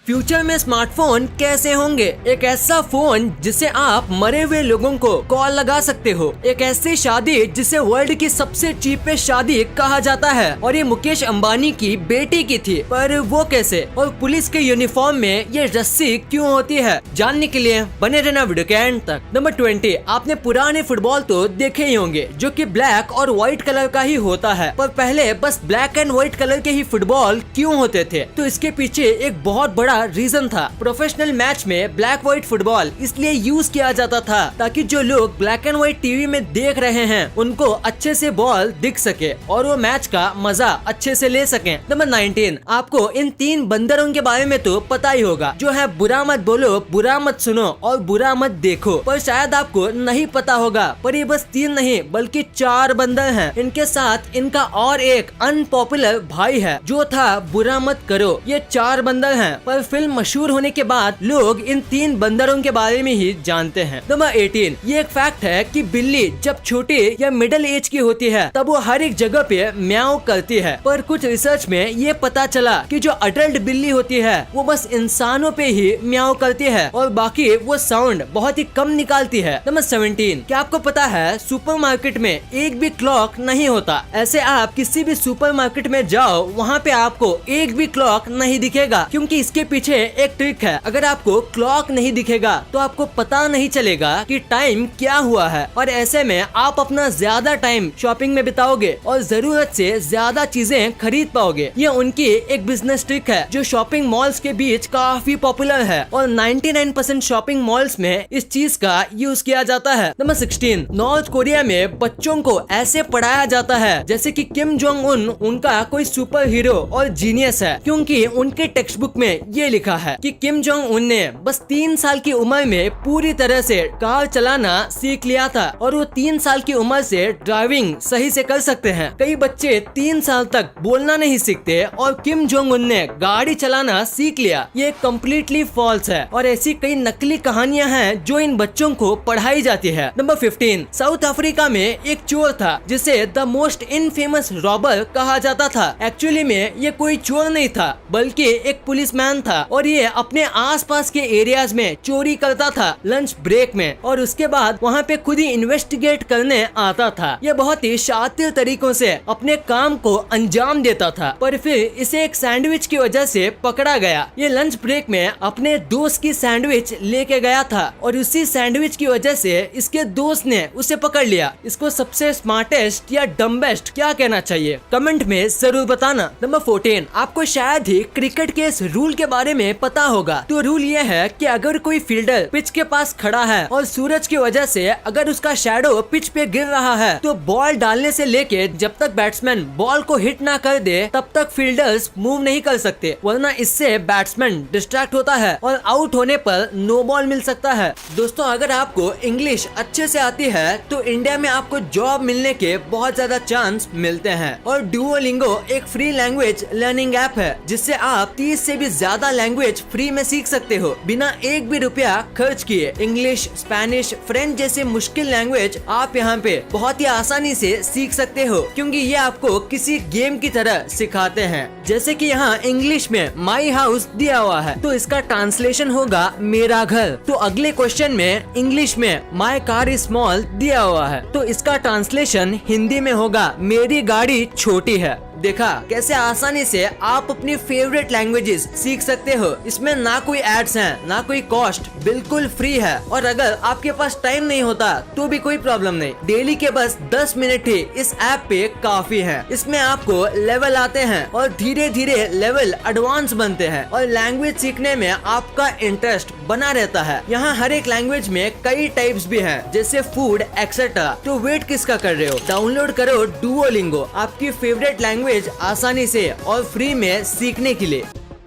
Future में smartphone कैसे होंगे? एक ऐसा फोन जिसे आप मरे हुए लोगों को कॉल लगा सकते हो। एक ऐसी शादी जिसे वर्ल्ड की सबसे चीपेस्ट शादी कहा जाता है और ये मुकेश अंबानी की बेटी की थी। पर वो कैसे? और पुलिस के यूनिफॉर्म में ये रस्सी क्यों होती है? जानने के लिए बने रहना वीडियो के एंड तक। नंबर 20, आपने पुराने फुटबॉल तो देखे ही होंगे जो कि ब्लैक और व्हाइट कलर का ही होता है। पर पहले बस ब्लैक एंड व्हाइट कलर के ही फुटबॉल क्यों होते थे? तो इसके पीछे एक बहुत बड़ा रीजन था। प्रोफेशनल मैच में ब्लैक व्हाइट फुटबॉल इसलिए यूज किया जाता था ताकि जो लोग ब्लैक एंड व्हाइट टीवी में देख रहे हैं उनको अच्छे से बॉल दिख सके और वो मैच का मजा अच्छे से ले सकें। नंबर 19, आपको इन 3 बंदरों के बारे में तो पता ही होगा जो है बुरा मत बोलो, बुरा मत सुनो और बुरा मत देखो। पर शायद आपको नहीं पता होगा, पर ये बस 3 नहीं बल्कि 4 बंदर हैं। इनके साथ इनका और एक अनपॉपुलर भाई है जो था बुरा मत करो। ये 4 बंदर हैं, पर फिल्म मशहूर होने के बाद लोग इन 3 बंदरों के बारे में ही जानते हैं। नंबर 18, ये एक फैक्ट है कि बिल्ली जब छोटी या मिडिल एज की होती है तब वो हर एक जगह पे म्याऊ करती है। पर कुछ रिसर्च में ये पता चला कि जो अडल्ट बिल्ली होती है वो बस इंसानों पे ही म्याऊ करती है और बाकी वो साउंड बहुत ही कम निकालती है। नंबर 17, क्या आपको पता है सुपरमार्केट में एक भी क्लॉक नहीं होता। ऐसे आप किसी भी सुपरमार्केट में जाओ, वहाँ पे आपको एक भी क्लॉक नहीं दिखेगा क्योंकि इसके पीछे एक ट्रिक है। अगर आपको क्लॉक नहीं दिखेगा तो आपको पता नहीं चलेगा कि टाइम क्या हुआ है और ऐसे में आप अपना ज्यादा टाइम शॉपिंग में बिताओगे और जरूरत से ज्यादा चीजें खरीद पाओगे। ये उनकी एक बिजनेस ट्रिक है जो शॉपिंग मॉल्स के बीच काफी पॉपुलर है और 99% शॉपिंग मॉल्स में इस चीज का यूज किया जाता है। नंबर 16, नॉर्थ कोरिया में बच्चों को ऐसे पढ़ाया जाता है जैसे कि किम जोंग उन उनका कोई सुपर हीरो और जीनियस है, क्योंकि उनके टेक्स्ट बुक में ये लिखा है कि किम जोंग उन ने बस 3 साल की उम्र में पूरी तरह से कार चलाना सीख लिया था और वो 3 साल की उम्र से ड्राइविंग सही से कर सकते हैं। कई बच्चे 3 साल तक बोलना नहीं सीखते और किम जोंग उन ने गाड़ी चलाना सीख लिया। ये कम्प्लीटली फॉल्स है और ऐसी कई नकली कहानियां हैं जो इन बच्चों को पढ़ाई जाती है। नंबर 15, साउथ अफ्रीका में एक चोर था जिसे द मोस्ट इनफेमस रॉबर कहा जाता था। एक्चुअली में ये कोई चोर नहीं था बल्कि एक पुलिसमैन था और ये अपने आसपास के एरियाज में चोरी करता था लंच ब्रेक में और उसके बाद वहाँ पे खुद ही इन्वेस्टिगेट करने आता था। ये बहुत ही शातिर तरीकों से अपने काम को अंजाम देता था, पर फिर इसे एक सैंडविच की वजह से पकड़ा गया। ये लंच ब्रेक में अपने दोस्त की सैंडविच लेके गया था और उसी सैंडविच की वजह से इसके दोस्त ने उसे पकड़ लिया। इसको सबसे स्मार्टेस्ट या डम्बेस्ट क्या कहना चाहिए? कमेंट में जरूर बताना। नंबर 14, आपको शायद ही क्रिकेट के इस रूल के बारे में पता होगा। तो रूल ये है कि अगर कोई फील्डर पिच के पास खड़ा है और सूरज की वजह से अगर उसका शैडो पिच पे गिर रहा है तो बॉल डालने से लेके जब तक बैट्समैन बॉल को हिट ना कर दे तब तक फील्डर्स मूव नहीं कर सकते, वरना इससे बैट्समैन डिस्ट्रैक्ट होता है और आउट होने पर नो बॉल मिल सकता है। दोस्तों, अगर आपको इंग्लिश अच्छे से आती है तो इंडिया में आपको जॉब मिलने के बहुत ज्यादा चांस मिलते हैं और डुओलिंगो एक फ्री लैंग्वेज लर्निंग ऐप है जिससे आप 30 से भी ज्यादा लैंग्वेज फ्री में सीख सकते हो बिना एक भी रुपया खर्च किए। इंग्लिश, स्पेनिश, फ्रेंच जैसे मुश्किल लैंग्वेज आप यहाँ पे बहुत ही आसानी से सीख सकते हो क्योंकि ये आपको किसी गेम की तरह सिखाते हैं। जैसे कि यहाँ इंग्लिश में माई हाउस दिया हुआ है तो इसका ट्रांसलेशन होगा मेरा घर। तो अगले क्वेश्चन में इंग्लिश में माई कार इज स्मॉल दिया हुआ है तो इसका ट्रांसलेशन हिंदी में होगा मेरी गाड़ी छोटी है। देखा कैसे आसानी से आप अपनी फेवरेट लैंग्वेजेस सीख सकते हो। इसमें ना कोई एड्स हैं, ना कोई कॉस्ट, बिल्कुल फ्री है और अगर आपके पास टाइम नहीं होता तो भी कोई प्रॉब्लम नहीं। डेली के बस 10 मिनट ही इस ऐप पे काफी है। इसमें आपको लेवल आते हैं और धीरे धीरे लेवल एडवांस बनते हैं और लैंग्वेज सीखने में आपका इंटरेस्ट बना रहता है। यहाँ हर एक लैंग्वेज में कई टाइप्स भी हैं जैसे फूड एक्सेट्रा। तो वेट किसका कर रहे हो? डाउनलोड करो डुओलिंगो, आपकी फेवरेट लैंग्वेज आसानी से और फ्री में सीखने के लिए।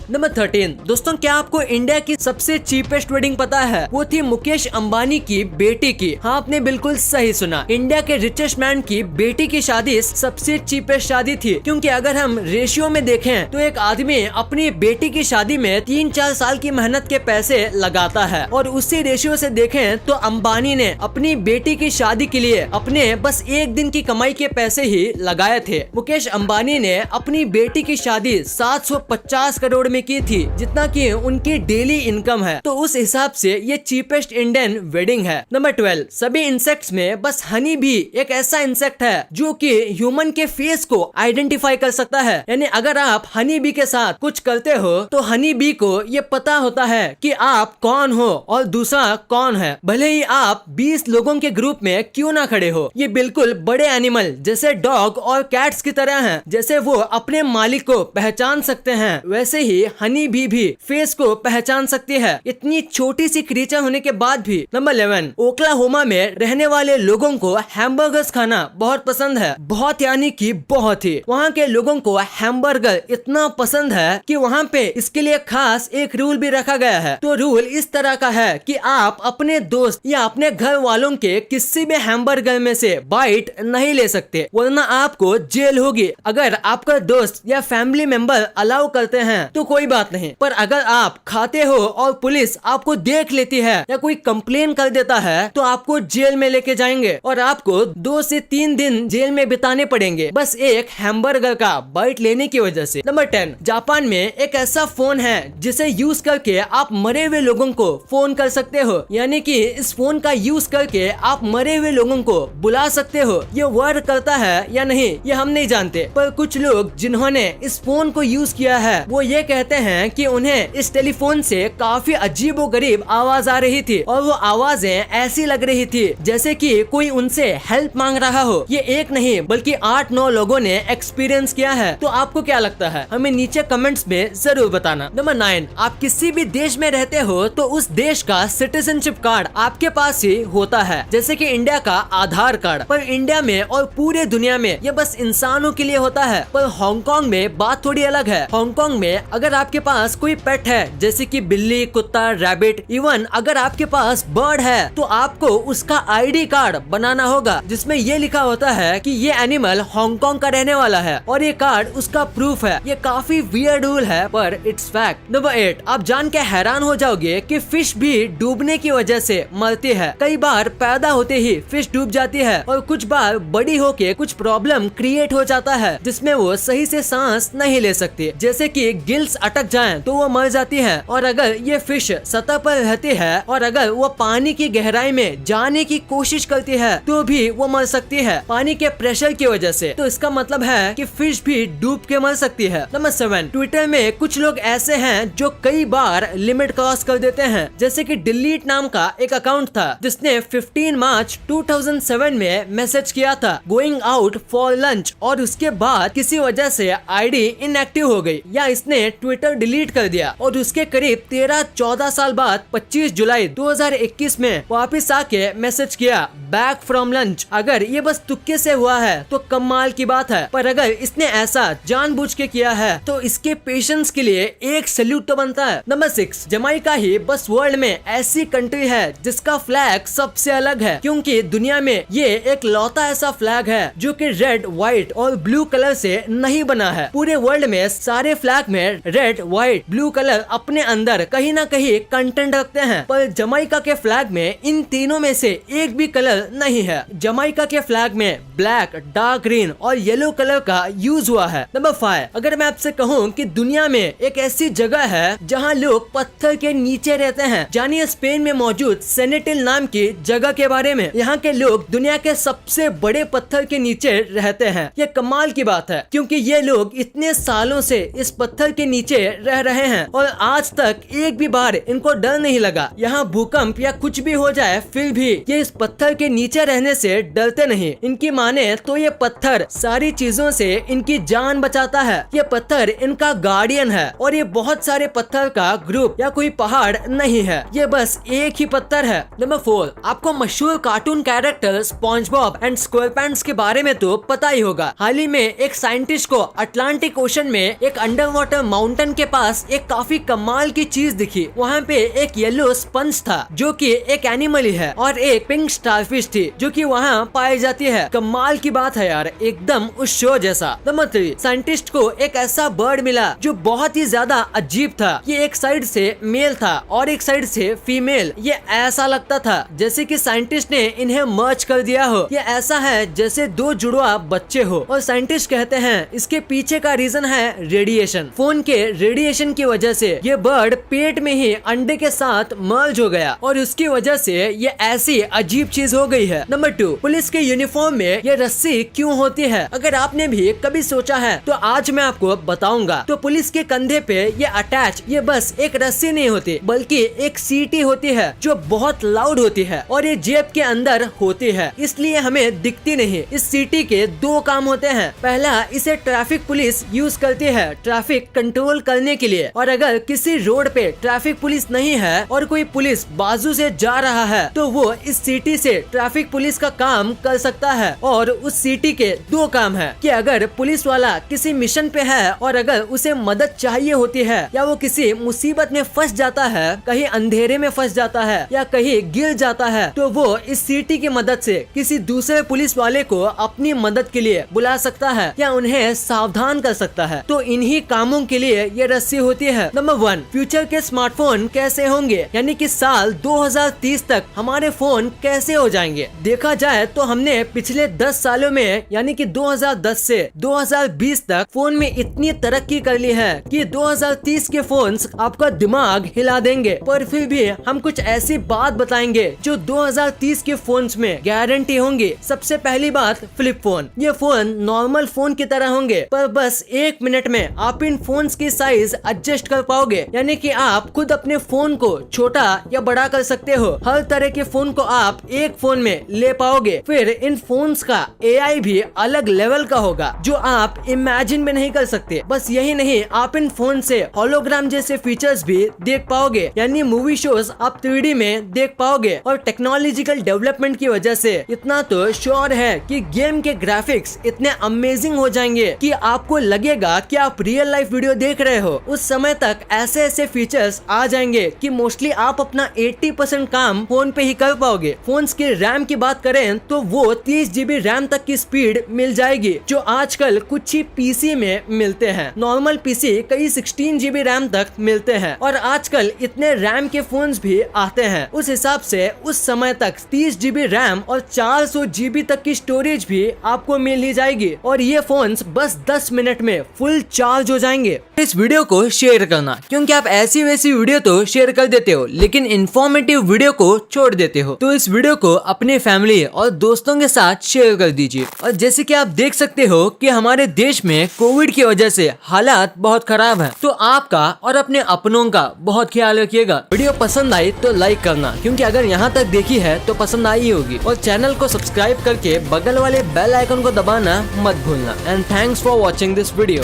नंबर 13, दोस्तों क्या आपको इंडिया की सबसे चीपेस्ट वेडिंग पता है? वो थी मुकेश अंबानी की बेटी की। हाँ, आपने बिल्कुल सही सुना। इंडिया के रिचेस्ट मैन की बेटी की शादी सबसे चीपेस्ट शादी थी क्योंकि अगर हम रेशियो में देखें तो एक आदमी अपनी बेटी की शादी में 3-4 साल की मेहनत के पैसे लगाता है और उसी रेशियो से देखें तो अंबानी ने अपनी बेटी की शादी के लिए अपने बस एक दिन की कमाई के पैसे ही लगाए थे। मुकेश अंबानी ने अपनी बेटी की शादी 750 करोड़ में की थी जितना कि उनकी डेली इनकम है। तो उस हिसाब से ये चीपेस्ट इंडियन वेडिंग है। नंबर 12, सभी इंसेक्ट्स में बस हनी भी एक ऐसा इंसेक्ट है जो कि ह्यूमन के फेस को आइडेंटिफाई कर सकता है। यानी अगर आप हनी बी के साथ कुछ करते हो तो हनी बी को ये पता होता है कि आप कौन हो और दूसरा कौन है, भले ही आप 20 लोगों के ग्रुप में क्यों ना खड़े हो। ये बिल्कुल बड़े एनिमल जैसे डॉग और कैट्स की तरह हैं। जैसे वो अपने मालिक को पहचान सकते हैं वैसे ही हनी बी भी फेस को पहचान सकती है, इतनी छोटी सी क्रीचर होने के बाद भी। नंबर 11, ओक्लाहोमा में रहने वाले लोगों को हैमबर्गर्स खाना बहुत पसंद है। बहुत यानी कि बहुत ही। वहाँ के लोगों को हैमबर्गर इतना पसंद है कि वहाँ पे इसके लिए खास एक रूल भी रखा गया है। तो रूल इस तरह का है कि आप अपने दोस्त या अपने घर वालों के किसी भी हैमबर्गर में से बाइट नहीं ले सकते, वरना आपको जेल होगी। अगर आपका दोस्त या फैमिली मेंबर अलाउ करते हैं तो कोई बात नहीं, पर अगर आप खाते हो और पुलिस आपको देख लेती है या कोई कंप्लेन कर देता है तो आपको जेल में लेके जाएंगे और आपको 2 से 3 दिन जेल में बिताने पड़ेंगे बस एक हैमबर्गर का बाइट लेने की वजह से। नंबर 10, जापान में एक ऐसा फोन है जिसे यूज करके आप मरे हुए लोगों को फोन कर सकते हो। यानी कि इस फोन का यूज करके आप मरे हुए लोगों को बुला सकते हो। ये वर्क करता है या नहीं ये हम नहीं जानते, पर कुछ लोग जिन्होंने इस फोन को यूज किया है वो ये कहते हैं कि उन्हें इस टेलीफोन से काफी अजीबोगरीब आवाज आ रही थी और वो आवाजें ऐसी लग रही थी जैसे कि कोई उनसे हेल्प मांग रहा हो। ये एक नहीं बल्कि 8-9 लोगों ने एक्सपीरियंस किया है। तो आपको क्या लगता है हमें नीचे कमेंट्स में जरूर बताना। नंबर 9, आप किसी भी देश में रहते हो तो उस देश का सिटीजनशिप कार्ड आपके पास ही होता है, जैसे कि इंडिया का आधार कार्ड। पर इंडिया में और पूरे दुनिया में ये बस इंसानों के लिए होता है, पर हांगकांग में बात थोड़ी अलग है। हांगकांग में अगर आपके पास कोई पेट है जैसे कि बिल्ली, कुत्ता, रैबिट, इवन अगर आपके पास बर्ड है तो आपको उसका आईडी कार्ड बनाना होगा जिसमें ये लिखा होता है कि ये एनिमल हांगकांग का रहने वाला है और ये कार्ड उसका प्रूफ है। ये काफी वियर्ड रूल है पर इट्स फैक्ट। नंबर 8, आप जान के हैरान हो जाओगे कि फिश भी डूबने की वजह से मरती है। कई बार पैदा होते ही फिश डूब जाती है और कुछ बार बड़ी होके कुछ प्रॉब्लम क्रिएट हो जाता है जिसमें वो सही से सांस नहीं ले सकती, जैसे कि गिल्स अटक जाएं तो वो मर जाती है। और अगर ये फिश सतह पर रहती है और अगर वो पानी की गहराई में जाने की कोशिश करती है तो भी वो मर सकती है पानी के प्रेशर की वजह से। तो इसका मतलब है कि फिश भी डूब के मर सकती है। नंबर 7, ट्विटर में कुछ लोग ऐसे हैं जो कई बार लिमिट क्रॉस कर देते हैं, जैसे कि डिलीट नाम का एक अकाउंट था जिसने 15 मार्च 2007 में मैसेज किया था गोइंग आउट फॉर लंच और उसके बाद किसी वजह से आईडी इनएक्टिव हो गई या इसने ट्विटर डिलीट कर दिया और उसके करीब 13-14 साल बाद 25 जुलाई 2021 में वापस आके मैसेज किया बैक फ्रॉम लंच। अगर ये बस तुक्के से हुआ है तो कमाल की बात है, पर अगर इसने ऐसा जानबूझ के किया है तो इसके पेशेंस के लिए एक सैल्यूट तो बनता है। नंबर 6, जमाइका ही बस वर्ल्ड में ऐसी कंट्री है जिसका फ्लैग सबसे अलग है, क्योंकि दुनिया में ये एक लौता ऐसा फ्लैग है जो कि रेड, व्हाइट और ब्लू कलर से नहीं बना है। पूरे वर्ल्ड में सारे फ्लैग में रेड, व्हाइट, ब्लू कलर अपने अंदर कहीं ना कहीं कंटेंट रखते हैं, पर जमाइका के फ्लैग में इन तीनों में से एक भी कलर नहीं है। जमाइका के फ्लैग में ब्लैक, डार्क ग्रीन और येलो कलर का यूज हुआ है। नंबर 5, अगर मैं आपसे कहूँ कि दुनिया में एक ऐसी जगह है जहाँ लोग पत्थर के नीचे रहते हैं, जानिए स्पेन में मौजूद सेनेटिल नाम की जगह के बारे में। यहाँ के लोग दुनिया के सबसे बड़े पत्थर के नीचे रहते हैं। ये कमाल की बात है क्योंकि ये लोग इतने सालों से इस पत्थर के नीचे रह रहे हैं और आज तक एक भी बार इनको डर नहीं लगा। यहाँ भूकंप या कुछ भी हो जाए फिर भी ये इस पत्थर के नीचे रहने से डरते नहीं। इनकी माने तो ये पत्थर सारी चीजों से इनकी जान बचाता है। ये पत्थर इनका गार्डियन है और ये बहुत सारे पत्थर का ग्रुप या कोई पहाड़ नहीं है, ये बस एक ही पत्थर है। नंबर 4, आपको मशहूर cartoon character SpongeBob and SquarePants के बारे में तो पता ही होगा। हाल ही में एक साइंटिस्ट को अटलांटिक ओशन में एक अंडर वाटर माउंटेन के पास एक काफी कमाल की चीज दिखी। वहाँ पे एक येलो स्पंज था जो कि एक एनिमल ही है और एक पिंक स्टारफिश थी जो कि वहाँ पाई जाती है। कमाल की बात है यार, एकदम उस शो जैसा। नंबर 3, साइंटिस्ट को एक ऐसा बर्ड मिला जो बहुत ही ज्यादा अजीब था। ये एक साइड से मेल था और एक साइड से फीमेल। ये ऐसा लगता था जैसे कि साइंटिस्ट ने इन्हें मर्ज कर दिया हो। ये ऐसा है जैसे 2 जुड़वा बच्चे हो और साइंटिस्ट कहते हैं इसके पीछे का रीजन है रेडिएशन। फोन के रेडिएशन की वजह से ये बर्ड पेट में ही अंडे के साथ मर्ज हो गया और उसकी वजह से ये ऐसी अजीब चीज हो गई है। नंबर 2, पुलिस के यूनिफॉर्म में ये रस्सी क्यों होती है? अगर आपने भी कभी सोचा है तो आज मैं आपको बताऊंगा। तो पुलिस के कंधे पे ये अटैच ये बस एक रस्सी नहीं होती बल्कि एक सीटी होती है जो बहुत लाउड होती है और ये जेब के अंदर होती है, इसलिए हमें दिखती नहीं। इस सीटी के 2 काम होते हैं। पहला, इसे ट्रैफिक पुलिस यूज करती है ट्रैफिक कंट्रोल करने के लिए, और अगर किसी रोड पे ट्रैफिक पुलिस नहीं है और कोई पुलिस बाजू से जा रहा है तो वो इस सीटी से ट्रैफिक पुलिस का काम कर सकता है। और उस सीटी के 2 काम है कि अगर पुलिस वाला किसी मिशन पे है और अगर उसे मदद चाहिए होती है या वो किसी मुसीबत में फंस जाता है, कहीं अंधेरे में फंस जाता है या कहीं गिर जाता है, तो वो इस सीटी की मदद से किसी दूसरे पुलिस वाले को अपनी मदद के लिए बुला सकता है या उन्हें सावधान कर सकता है। तो इन्हीं कामों के लिए ये रस्सी होती है। नंबर 1, फ्यूचर के स्मार्टफोन कैसे होंगे, यानी कि साल 2030 तक हमारे फोन कैसे हो जाएंगे। देखा जाए तो हमने पिछले 10 सालों में यानी कि 2010 से 2020 तक फोन में इतनी तरक्की कर ली है कि 2030 के फोन्स आपका दिमाग हिला देंगे। पर फिर भी हम कुछ ऐसी बात बताएंगे जो 2030 के फोन्स में गारंटी होंगी। सबसे पहली बात, फ्लिप फोन। ये फोन नॉर्मल फोन की तरह होंगे पर बस 1 मिनट में आप इन फोन्स की साइज एडजस्ट कर पाओगे, यानी कि आप खुद अपने फोन को छोटा या बड़ा कर सकते हो। हर तरह के फोन को आप एक फोन में ले पाओगे। फिर इन फोन्स का AI भी अलग लेवल का होगा जो आप इमेजिन भी नहीं कर सकते। बस यही नहीं, आप इन फोन से होलोग्राम जैसे फीचर्स भी देख पाओगे, यानी मूवी शोज आप 3D में देख पाओगे। और टेक्नोलॉजिकल डेवलपमेंट की वजह से इतना तो श्योर है कि गेम के ग्राफिक्स इतने अमेजिंग हो जाएंगे कि आपको लगेगा कि आप रियल लाइफ वीडियो देख रहे हो। उस समय तक ऐसे ऐसे फीचर्स आ जाएंगे कि मोस्टली आप अपना 80% काम फोन पे ही कर पाओगे। फोन्स के रैम की बात करें तो वो 30 GB रैम तक की स्पीड मिल जाएगी जो आजकल कुछ ही PC में मिलते हैं। नॉर्मल PC कई 16 GB रैम तक मिलते हैं और आजकल इतने रैम के फोन्स भी आते हैं। उस हिसाब से उस समय तक 30 GB रैम और 400 GB तक की स्टोरेज भी आपको मिल ही जाएगी और ये फोन्स बस 10 मिनट में फुल चार्ज हो जाएंगे। इस वीडियो को शेयर करना, क्योंकि आप ऐसी वैसी वीडियो तो शेयर कर देते हो लेकिन इंफॉर्मेटिव वीडियो को छोड़ देते हो। तो इस वीडियो को अपने फैमिली और दोस्तों के साथ शेयर कर दीजिए। और जैसे कि आप देख सकते हो कि हमारे देश में कोविड की वजह से हालात बहुत खराब हैं, तो आपका और अपने अपनों का बहुत ख्याल रखिएगा। वीडियो पसंद आई तो लाइक करना, क्योंकि अगर यहाँ तक देखी है तो पसंद आई होगी। और चैनल को सब्सक्राइब करके बगल वाले बेल आइकन को दबाना मत भूलना। And thanks for watching this video.